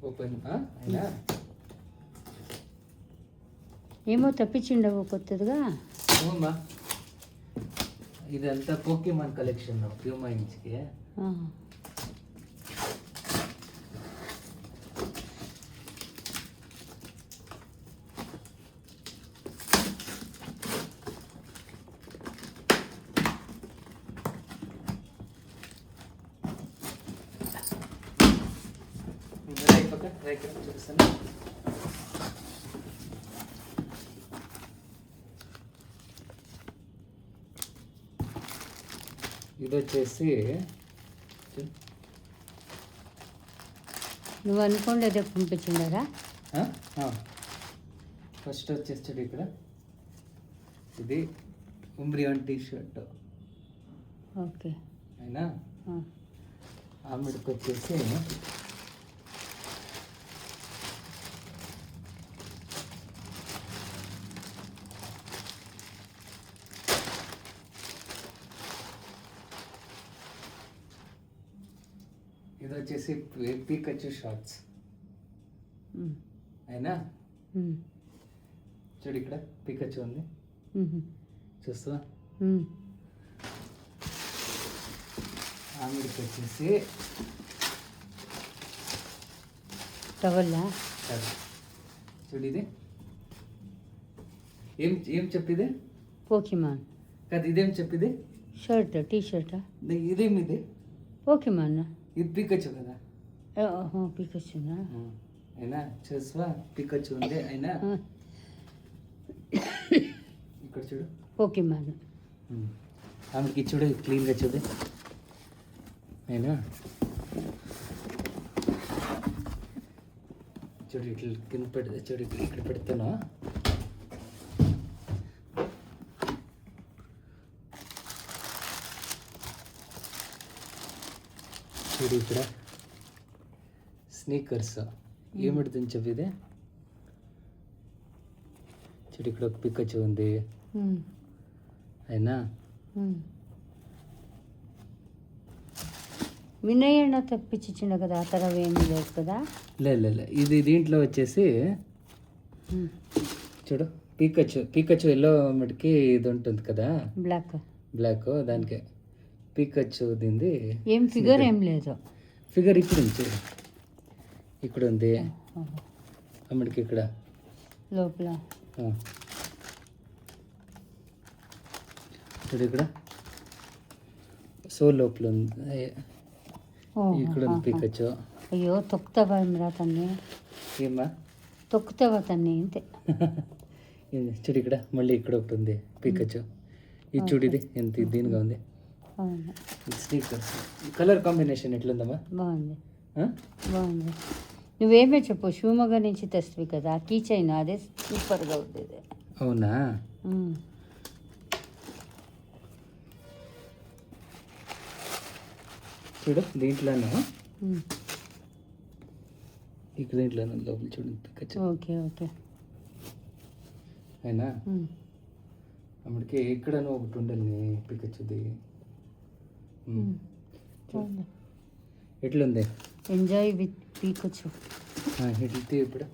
Open అయినా ఏమో తప్పించిండవు కొత్తదిగా. అవుమా, ఇదంతా పోకీమాన్ కలెక్షన్ ప్యూమా ఇంచ్కి. చూపిస్తాను. ఇది వచ్చేసి నువ్వు అనుకోండి పంపించిండారా. ఫస్ట్ వచ్చేసి ఇక్కడ ఇది ఉమ్రియాన్ టీ షర్ట్. ఓకే అయినా ఆమెడికి వచ్చేసి ఇది వచ్చేసి పీకచ్చు షార్ట్స్. అయినా చూడు ఇక్కడ పీకచ్చు ఉంది, చూస్తా. ఆమెడికి వచ్చేసి టవల్లా చూడు, ఇది ఏం ఏం చెప్పిదే? పోకీమాన్ కాదు, ఇదేం చెప్పిదే? షర్ట్, టీ షర్టా? ఇదేమిది? పోకీమాన్. ఇది పీకచ్చు కదా. పీకచ్చునా? అయినా చూసా పీకచ్చు ఉంది. అయినా ఇక్కడ చూడు పోకీమాన్. ఆమెకి చూడు క్లీన్గా చూడు. అయినా చూడు ఇట్లా కింద పెడితే చూడు ఇక్కడ పెడతాను. చూడు ఇక్కడ స్నీకర్స్ ఏమిడుతుంది చెప్పిదే. చూడు ఇక్కడ ఒక పిక్కచ్చు ఉంది. అయినా వినయ్ అన్న తప్పించిండ కదా, ఆ తర్వాత ఏమీ లేదు కదా. లేదు, ఇది దీంట్లో వచ్చేసి చూడు పీకచ్చు ఎల్లో మటుకి ఇది ఉంటుంది కదా, బ్లాక్ దానికి పీకచ్చు దీంది. ఏం ఫిగర్ ఏం లేదు. ఫిగర్ ఇప్పుడు చూడు ఇక్కడ ఉంది అమ్మడికి ఇక్కడ లోపల. చూడు ఇక్కడ సో లోపల ఉంది, ఇక్కడ ఉంది పీకచ్చు. అయ్యో తొక్కుతావా రా తన్ని? ఏమా తొక్కుతావా తన్ని అంతే. చూడు ఇక్కడ మళ్ళీ ఇక్కడ ఒకటి ఉంది పీకచ్చు. ఇది చూడు ఇది ఎంత దీనిగా ఉంది. స్నీకర్స్ కలర్ కాంబినేషన్ ఎట్లుందమ్మా? బాగుంది. నువ్వేమే చెప్పు, శివమొగ్గ నుంచి తెస్తావి కదా కీ చైన్, అదే సూపర్గా ఉంది. అవునా? చూడు దీంట్లోనూ ఇక్కడ దీంట్లోనూ లోపల చూడు పికచ్చు. ఓకే అయినా అమ్మడికి ఎక్కడనో ఒకటి ఉండాలి పికచ్చుది. ఎట్లుంది? Enjoy with Pikachu. ఎట్లయితే ఇప్పుడు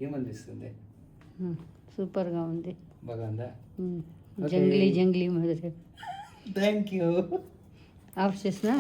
ఏమనిపిస్తుంది? సూపర్గా ఉంది. బాగుందా? జంగ్లీ మాదిరి. Thank you. ఆఫ్ చేసినా